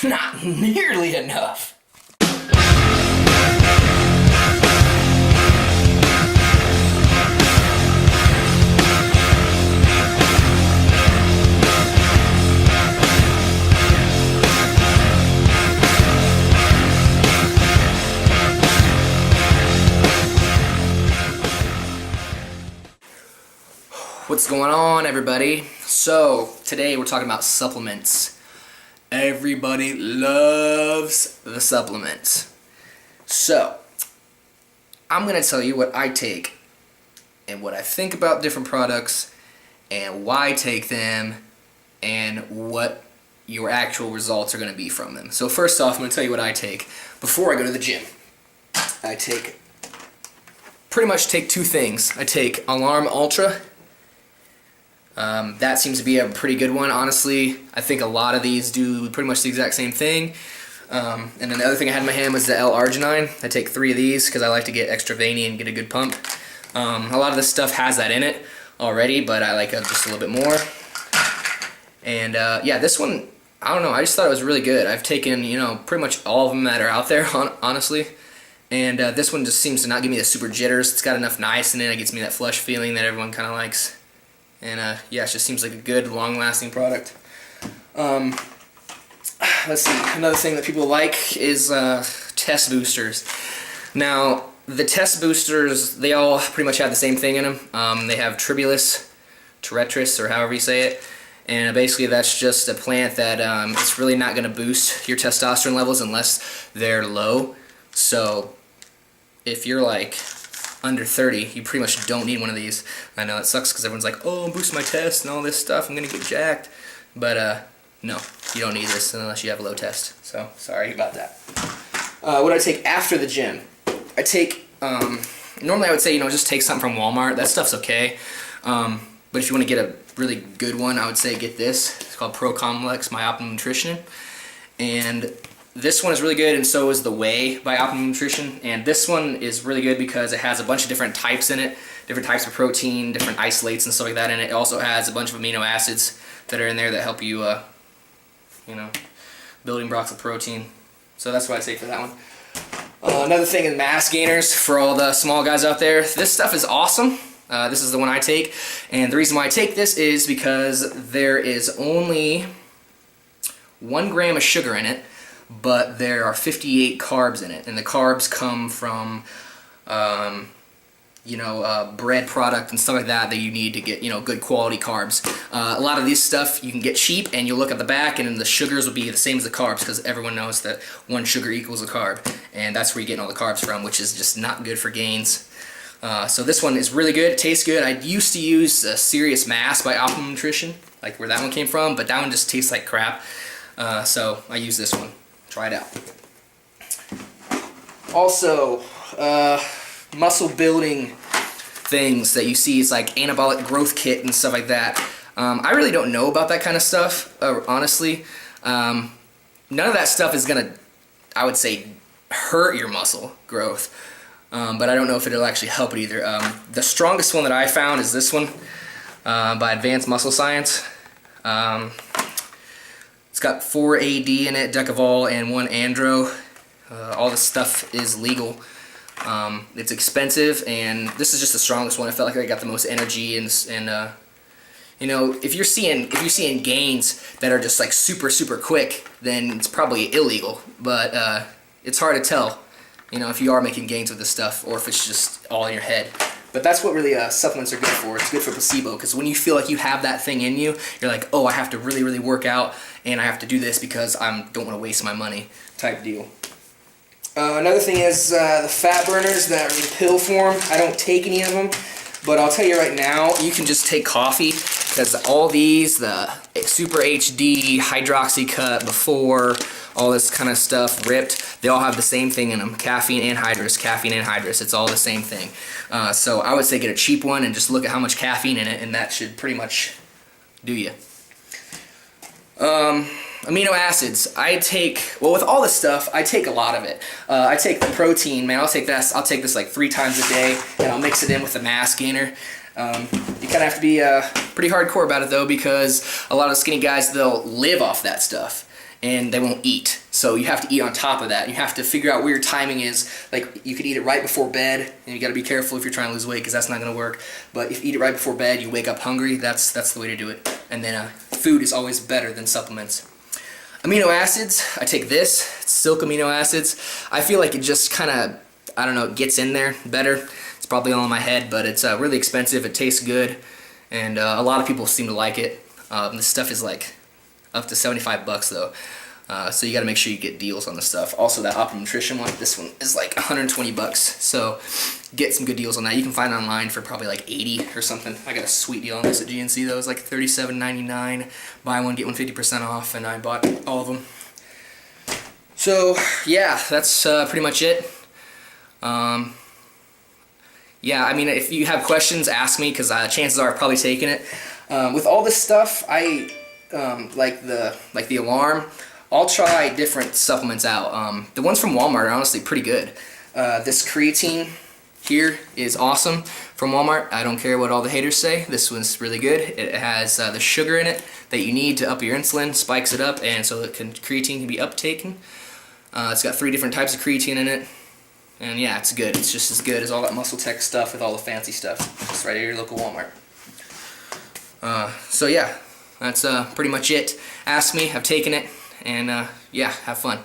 Not nearly enough. What's going on, everybody? So, today we're talking about supplements. Everybody loves the supplements. So, I'm going to tell you what I take and what I think about different products and why I take them and what your actual results are going to be from them. So first off, I'm going to tell you what I take before I go to the gym. I pretty much take two things. I take Alarm Ultra. That seems to be a pretty good one, honestly. I think a lot of these do pretty much the exact same thing. And then the other thing I had in my hand was the L-arginine. I take 3 of these because I like to get extra veiny and get a good pump. A lot of this stuff has that in it already, but I like just a little bit more. And yeah, this one, I don't know, I just thought it was really good. I've taken, pretty much all of them that are out there, honestly. And this one just seems to not give me the super jitters. It's got enough niacin in it. It gets me that flush feeling that everyone kind of likes. And yeah, it just seems like a good, long-lasting product. Let's see, another thing that people like is test boosters. Now, the test boosters, they all pretty much have the same thing in them. They have Tribulus, Terretris, or however you say it. And basically that's just a plant that it's really not going to boost your testosterone levels unless they're low. So if you're like under 30, you pretty much don't need one of these. I know it sucks because everyone's like, oh, boost my test and all this stuff, I'm gonna get jacked. But no, you don't need this unless you have a low test. So sorry about that. What do I take after the gym? I take, normally I would say, just take something from Walmart. That stuff's okay. But if you want to get a really good one, I would say get this. It's called Pro Complex by Optimum Nutrition. And this one is really good, and so is the Whey by Optimum Nutrition. And this one is really good because it has a bunch of different types in it, different types of protein, different isolates and stuff like that in it. It also has a bunch of amino acids that are in there that help you, building blocks of protein. So that's what I'd say for that one. Another thing is mass gainers for all the small guys out there. This stuff is awesome. This is the one I take, and the reason why I take this is because there is only 1 gram of sugar in it, but there are 58 carbs in it, and the carbs come from, bread product and stuff like that you need to get, good quality carbs. A lot of these stuff you can get cheap, and you'll look at the back, and the sugars will be the same as the carbs, because everyone knows that 1 sugar equals a carb, and that's where you're getting all the carbs from, which is just not good for gains. So this one is really good. It tastes good. I used to use Serious Mass by Optimum Nutrition, like where that one came from, but that one just tastes like crap. So I use this one. Try it out. Also, muscle building things that you see, it's like anabolic growth kit and stuff like that. I really don't know about that kind of stuff, honestly. None of that stuff is gonna, I would say, hurt your muscle growth. But I don't know if it'll actually help it either. The strongest one that I found is this one by Advanced Muscle Science. It's got 4 AD in it, Decavol, and 1 Andro. All this stuff is legal. It's expensive, and this is just the strongest one. I felt like I got the most energy, and if you're seeing gains that are just like super quick, then it's probably illegal. But it's hard to tell, if you are making gains with this stuff, or if it's just all in your head. But that's what really supplements are good for. It's good for placebo, because when you feel like you have that thing in you, you're like, oh, I have to really work out, and I have to do this because I don't want to waste my money type deal. Another thing is the fat burners that are in pill form. I don't take any of them, but I'll tell you right now, you can just take coffee, because all these, the Super HD, Hydroxy Cut, Before, all this kind of stuff, Ripped, they all have the same thing in them, caffeine anhydrous, it's all the same thing. So I would say get a cheap one and just look at how much caffeine in it, and that should pretty much do you. Amino acids, I take, well, with all this stuff, I take a lot of it. I take the protein, man, I'll take this like 3 times a day, and I'll mix it in with the mass gainer. You kind of have to be pretty hardcore about it, though, because a lot of skinny guys, they'll live off that stuff. and they won't eat. So you have to eat on top of that. You have to figure out where your timing is. Like, you could eat it right before bed, and you got to be careful if you're trying to lose weight, because that's not going to work. But if you eat it right before bed, you wake up hungry, that's the way to do it. And then food is always better than supplements. Amino acids, I take this, it's silk amino acids. I feel like it just kind of, I don't know, it gets in there better. It's probably all in my head, but it's really expensive, it tastes good, and a lot of people seem to like it. This stuff is like up to 75 bucks though, so you gotta make sure you get deals on this stuff. Also, that Optimum Nutrition one, this one is like 120 bucks, so get some good deals on that. You can find it online for probably like 80 or something. I got a sweet deal on this at GNC though. It was like $37.99, buy one get one 50% off, and I bought all of them. So yeah, that's pretty much it. Yeah, I mean, if you have questions, ask me, because chances are I've probably taken it. With all this stuff, I like the alarm. I'll try different supplements out. The ones from Walmart are honestly pretty good. This creatine here is awesome from Walmart. I don't care what all the haters say. This one's really good. It has the sugar in it that you need to up your insulin, spikes it up, and so creatine can be uptaken. It's got 3 different types of creatine in it. And yeah, it's good. It's just as good as all that Muscle Tech stuff with all the fancy stuff. It's right at your local Walmart. So yeah, that's pretty much it. Ask me, I've taken it, and yeah, have fun.